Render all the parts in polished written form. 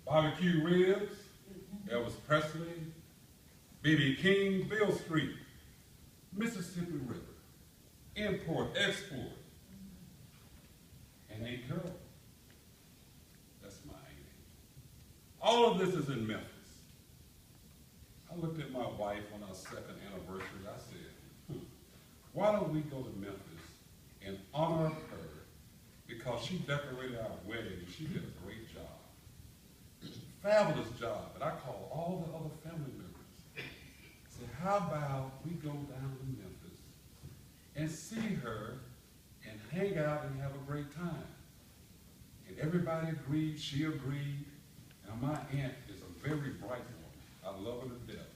barbecue ribs, Elvis Presley, B.B. King, Bill Street, Mississippi River, import, export, and a girl. That's my aim. All of this is in Memphis. I looked at my wife on our second anniversary. I said, why don't we go to Memphis and honor her because she decorated our wedding. She did a great job. Fabulous job. And I called all the other family members. Said, how about we go down to Memphis and see her and hang out and have a great time? And everybody agreed. She agreed. And my aunt is a very bright woman. I love her to death.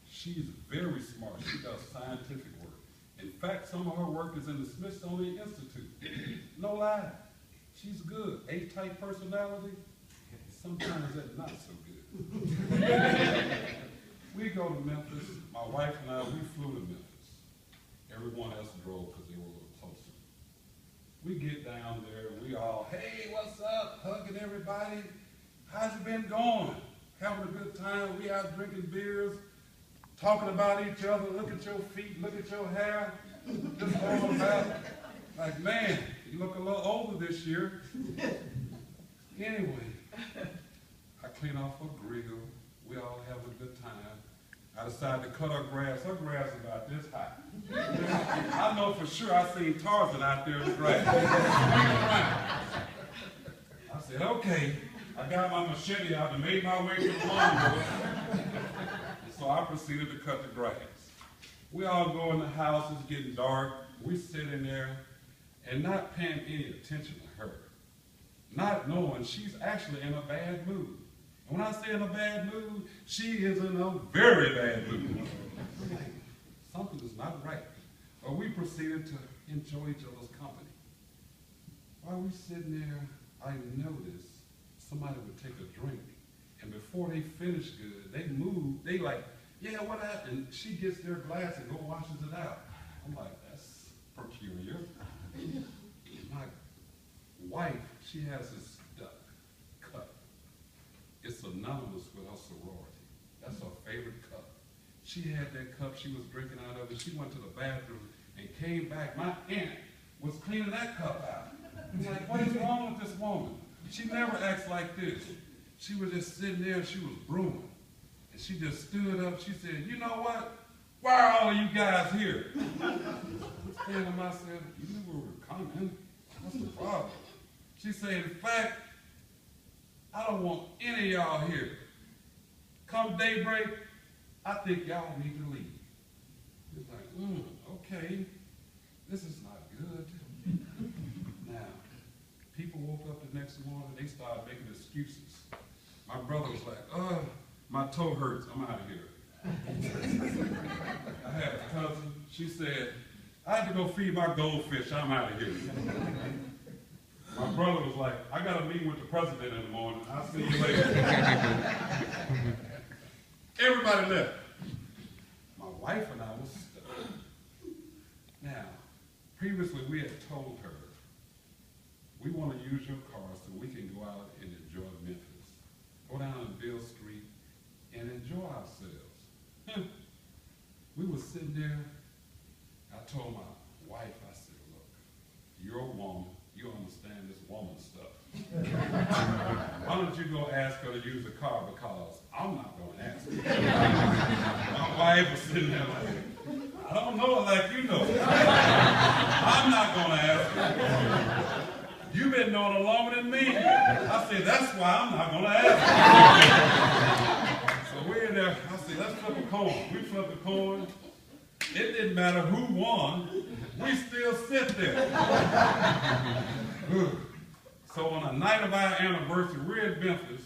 She's very smart. She does scientific work. In fact, some of her work is in the Smithsonian Institute. No lie. She's good. A-type personality. Sometimes that's not so good. We go to Memphis. My wife and I, we flew to Memphis. Everyone else drove because they were a little closer. We get down there. We all, hey, what's up? Hugging everybody. How's it been going? Having a good time. We out drinking beers, talking about each other. Look at your feet. Look at your hair. Just going about. Like, man, you look a little older this year. Anyway, I clean off her grill. We all have a good time. I decided to cut her grass. Her grass is about this high. I know for sure I seen Tarzan out there in the grass. I said, okay. I got my machete out and made my way to the lawnmower. So I proceeded to cut the grass. We all go in the house. It's getting dark. We sit in there and not paying any attention to her. Not knowing she's actually in a bad mood. And when I say in a bad mood, she is in a very bad mood. Something is not right. But we proceeded to enjoy each other's company. While we sitting there, I noticed somebody would take a drink. And before they finish good, they move. They like, yeah, what happened? She gets their glass and go washes it out. I'm like, that's peculiar. My wife, she has this cup. It's synonymous with her sorority. That's her favorite cup. She had that cup. She was drinking out of it. She went to the bathroom and came back. My aunt was cleaning that cup out. I'm like, what is wrong with this woman? She never acts like this. She was just sitting there. She was brewing. And she just stood up. She said, you know what? Why are all of you guys here? And I said, you knew we were coming. What's the problem? She said, in fact, I don't want any of y'all here. Come daybreak, I think y'all need to leave. It's like, okay, this is not good. Now, people woke up the next morning, they started making excuses. My brother was like, my toe hurts, I'm out of here. I had a cousin, she said, I had to go feed my goldfish, I'm out of here. My brother was like, I got a meeting with the president in the morning, I'll see you later. Everybody left. My wife and I was stuck. Now, previously we had told her, we want to use your car so we can go out and enjoy Memphis. Go down to Bill Street and enjoy ourselves. We were sitting there. I told my wife, I said, look, you're a woman. You understand this woman stuff. Why don't you go ask her to use the car because I'm not going to ask her. My wife was sitting there like, I don't know her like you know. I'm not going to ask her. You've been knowing her longer than me. I said, that's why I'm not going to ask her. So we're in there. I said, let's flip a coin. We flipped a coin. It didn't matter who won. We still sit there. So on the night of our anniversary, we're in Memphis,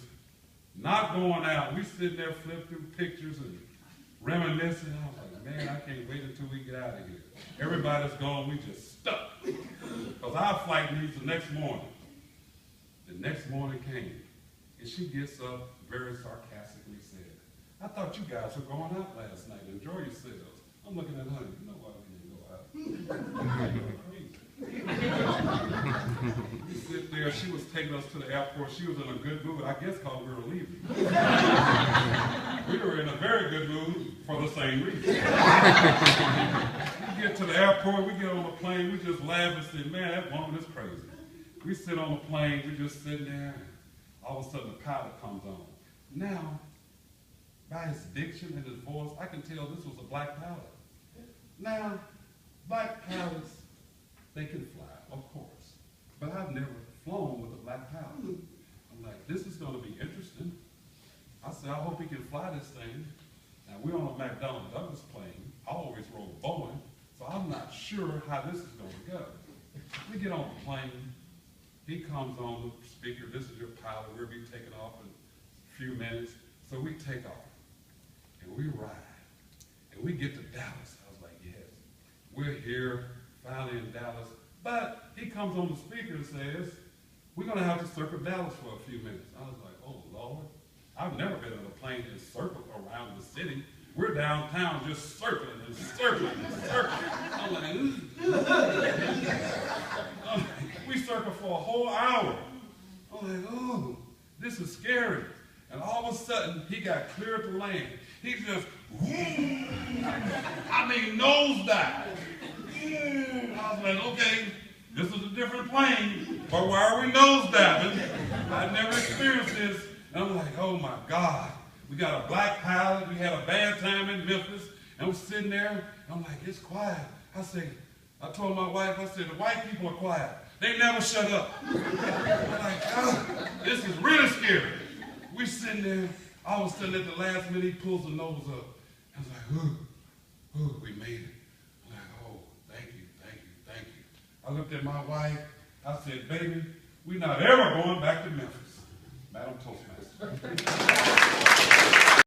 not going out. We sitting there flipping through pictures and reminiscing. I was like, man, I can't wait until we get out of here. Everybody's gone. We just stuck. Because our flight leaves the next morning. The next morning came. And she gets up, very sarcastically said, I thought you guys were going out last night. Enjoy yourselves. I'm looking at her. You know why we didn't go out? Crazy. We sit there. She was taking us to the airport. She was in a good mood, I guess, because we were leaving. We were in a very good mood for the same reason. We get to the airport, we get on the plane, we just laugh and say, man, that woman is crazy. We sit on the plane, we just sitting there, and all of a sudden the pilot comes on. Now, by his diction and his voice, I can tell this was a black pilot. Now, black pilots, they can fly, of course. But I've never flown with a black pilot. I'm like, this is going to be interesting. I said, I hope he can fly this thing. Now, we're on a McDonnell Douglas plane. I always rode Boeing, so I'm not sure how this is going to go. We get on the plane. He comes on the speaker. This is your pilot. We'll be taking off in a few minutes. So we take off, and we ride. And we get to Dallas. I was like, yes, we're here, finally in Dallas. But he comes on the speaker and says, we're going to have to circle Dallas for a few minutes. I was like, oh, Lord. I've never been on a plane that circled around the city. We're downtown just circling and circling and circling. I'm like, we circled for a whole hour. I'm like, oh, this is scary. And all of a sudden, he got clear to land. He just, nosedive. I was like, okay, this is a different plane, but why are we nosediving? I've never experienced this. And I'm like, oh my God. We got a black pilot. We had a bad time in Memphis. And I'm sitting there. And I'm like, it's quiet. I told my wife, I said, the white people are quiet. They never shut up. I'm like, oh, this is really scary. We sitting there. All of a sudden at the last minute, he pulls the nose up. I was like, ooh, we made it. I'm like, oh, thank you. I looked at my wife. I said, baby, we're not ever going back to Memphis. Madam Toastmaster.